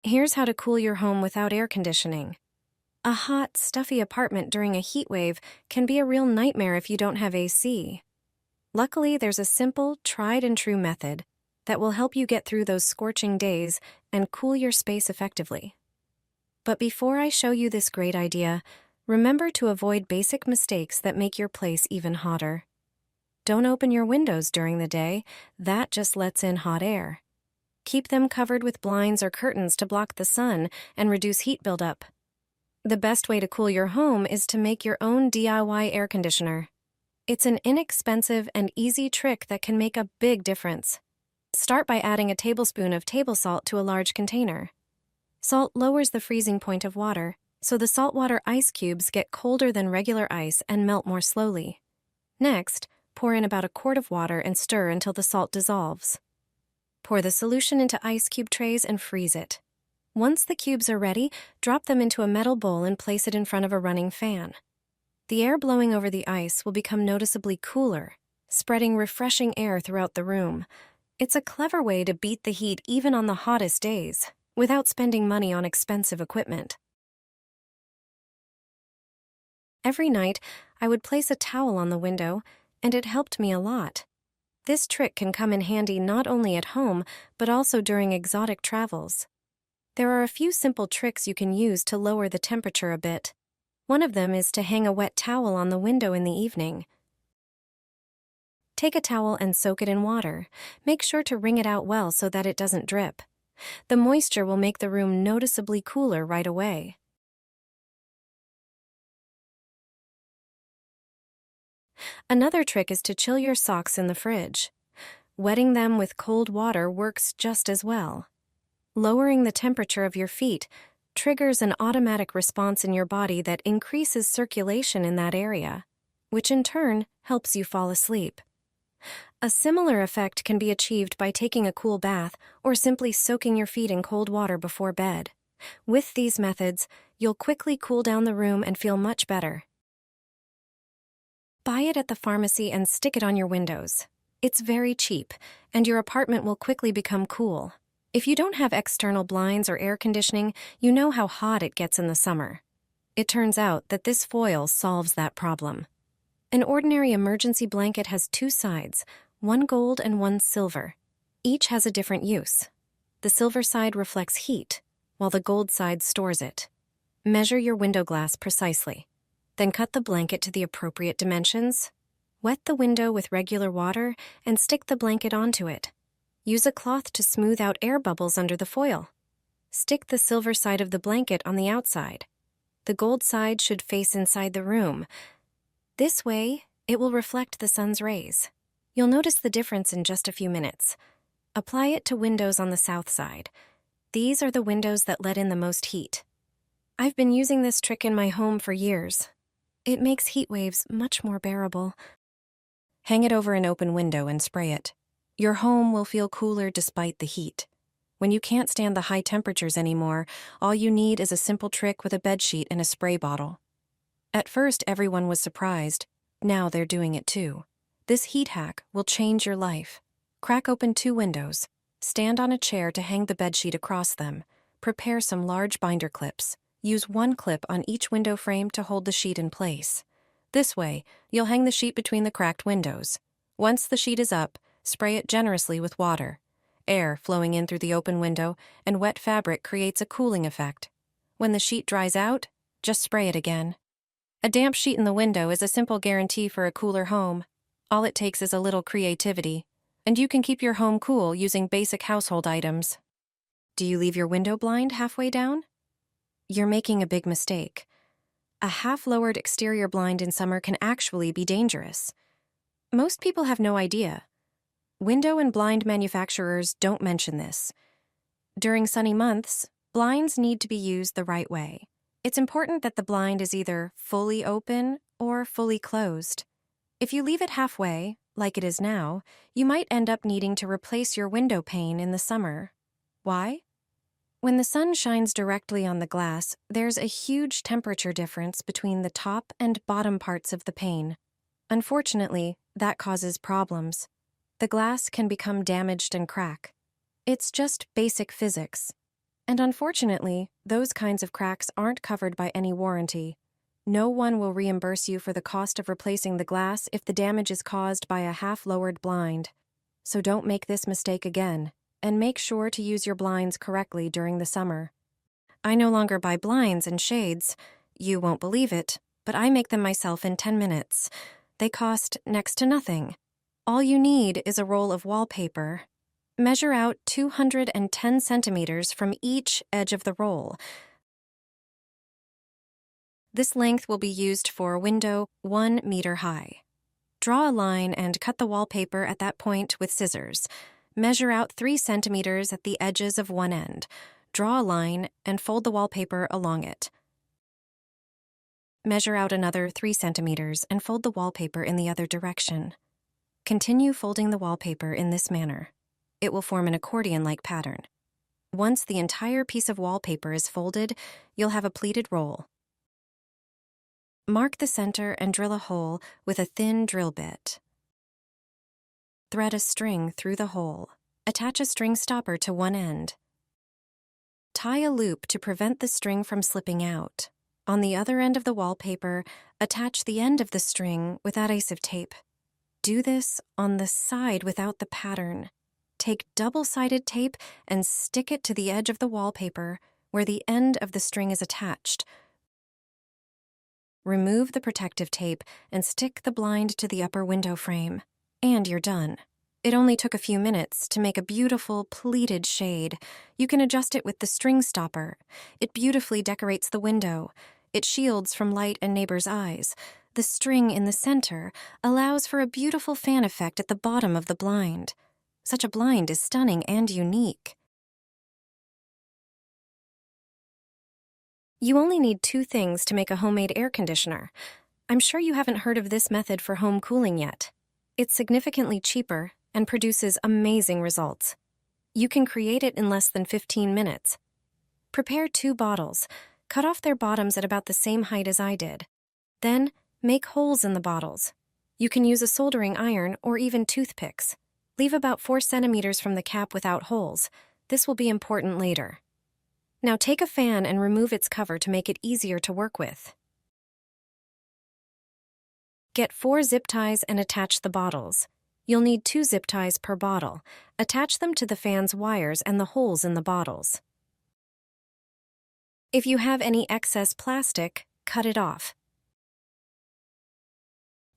Here's how to cool your home without air conditioning. A hot, stuffy apartment during a heat wave can be a real nightmare if you don't have AC. Luckily, there's a simple, tried and true method that will help you get through those scorching days and cool your space effectively. But before I show you this great idea, remember to avoid basic mistakes that make your place even hotter. Don't open your windows during the day, that just lets in hot air. Keep them covered with blinds or curtains to block the sun and reduce heat buildup. The best way to cool your home is to make your own DIY air conditioner. It's an inexpensive and easy trick that can make a big difference. Start by adding a tablespoon of table salt to a large container. Salt lowers the freezing point of water, so the saltwater ice cubes get colder than regular ice and melt more slowly. Next, pour in about a quart of water and stir until the salt dissolves. Pour the solution into ice cube trays and freeze it. Once the cubes are ready, drop them into a metal bowl and place it in front of a running fan. The air blowing over the ice will become noticeably cooler, spreading refreshing air throughout the room. It's a clever way to beat the heat even on the hottest days, without spending money on expensive equipment. Every night, I would place a towel on the window, and it helped me a lot. This trick can come in handy not only at home, but also during exotic travels. There are a few simple tricks you can use to lower the temperature a bit. One of them is to hang a wet towel on the window in the evening. Take a towel and soak it in water. Make sure to wring it out well so that it doesn't drip. The moisture will make the room noticeably cooler right away. Another trick is to chill your socks in the fridge. Wetting them with cold water works just as well. Lowering the temperature of your feet triggers an automatic response in your body that increases circulation in that area, which in turn helps you fall asleep. A similar effect can be achieved by taking a cool bath or simply soaking your feet in cold water before bed. With these methods, you'll quickly cool down the room and feel much better. Buy it at the pharmacy and stick it on your windows. It's very cheap, and your apartment will quickly become cool. If you don't have external blinds or air conditioning, you know how hot it gets in the summer. It turns out that this foil solves that problem. An ordinary emergency blanket has two sides, one gold and one silver. Each has a different use. The silver side reflects heat, while the gold side stores it. Measure your window glass precisely. Then cut the blanket to the appropriate dimensions. Wet the window with regular water and stick the blanket onto it. Use a cloth to smooth out air bubbles under the foil. Stick the silver side of the blanket on the outside. The gold side should face inside the room. This way, it will reflect the sun's rays. You'll notice the difference in just a few minutes. Apply it to windows on the south side. These are the windows that let in the most heat. I've been using this trick in my home for years. It makes heat waves much more bearable. Hang it over an open window and spray it. Your home will feel cooler despite the heat. When you can't stand the high temperatures anymore, all you need is a simple trick with a bedsheet and a spray bottle. At first, everyone was surprised. Now they're doing it too. This heat hack will change your life. Crack open 2 windows. Stand on a chair to hang the bedsheet across them. Prepare some large binder clips. Use 1 clip on each window frame to hold the sheet in place. This way, you'll hang the sheet between the cracked windows. Once the sheet is up, spray it generously with water. Air flowing in through the open window and wet fabric creates a cooling effect. When the sheet dries out, just spray it again. A damp sheet in the window is a simple guarantee for a cooler home. All it takes is a little creativity, and you can keep your home cool using basic household items. Do you leave your window blind halfway down? You're making a big mistake. A half-lowered exterior blind in summer can actually be dangerous. Most people have no idea. Window and blind manufacturers don't mention this. During sunny months, blinds need to be used the right way. It's important that the blind is either fully open or fully closed. If you leave it halfway, like it is now, you might end up needing to replace your window pane in the summer. Why? When the sun shines directly on the glass, there's a huge temperature difference between the top and bottom parts of the pane. Unfortunately, that causes problems. The glass can become damaged and crack. It's just basic physics. And unfortunately, those kinds of cracks aren't covered by any warranty. No one will reimburse you for the cost of replacing the glass if the damage is caused by a half-lowered blind. So don't make this mistake again, and make sure to use your blinds correctly during the summer. I no longer buy blinds and shades. You won't believe it, but I make them myself in 10 minutes. They cost next to nothing. All you need is a roll of wallpaper. Measure out 210 centimeters from each edge of the roll. This length will be used for a window 1 meter high. Draw a line and cut the wallpaper at that point with scissors. Measure out 3 centimeters at the edges of one end. Draw a line and fold the wallpaper along it. Measure out another 3 centimeters and fold the wallpaper in the other direction. Continue folding the wallpaper in this manner. It will form an accordion-like pattern. Once the entire piece of wallpaper is folded, you'll have a pleated roll. Mark the center and drill a hole with a thin drill bit. Thread a string through the hole. Attach a string stopper to one end. Tie a loop to prevent the string from slipping out. On the other end of the wallpaper, attach the end of the string with adhesive tape. Do this on the side without the pattern. Take double-sided tape and stick it to the edge of the wallpaper where the end of the string is attached. Remove the protective tape and stick the blind to the upper window frame. And you're done. It only took a few minutes to make a beautiful pleated shade. You can adjust it with the string stopper. It beautifully decorates the window. It shields from light and neighbors' eyes. The string in the center allows for a beautiful fan effect at the bottom of the blind. Such a blind is stunning and unique. You only need 2 things to make a homemade air conditioner. I'm sure you haven't heard of this method for home cooling yet. It's significantly cheaper and produces amazing results. You can create it in less than 15 minutes. Prepare 2 bottles. Cut off their bottoms at about the same height as I did. Then, make holes in the bottles. You can use a soldering iron or even toothpicks. Leave about 4 centimeters from the cap without holes. This will be important later. Now take a fan and remove its cover to make it easier to work with. Get 4 zip ties and attach the bottles. You'll need 2 zip ties per bottle. Attach them to the fan's wires and the holes in the bottles. If you have any excess plastic, cut it off.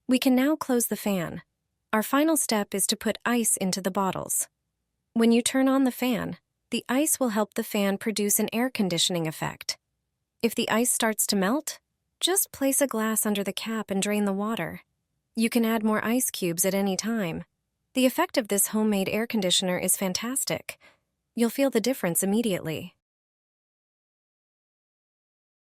We can now close the fan. Our final step is to put ice into the bottles. When you turn on the fan, the ice will help the fan produce an air conditioning effect. If the ice starts to melt, just place a glass under the cap and drain the water. You can add more ice cubes at any time. The effect of this homemade air conditioner is fantastic. You'll feel the difference immediately.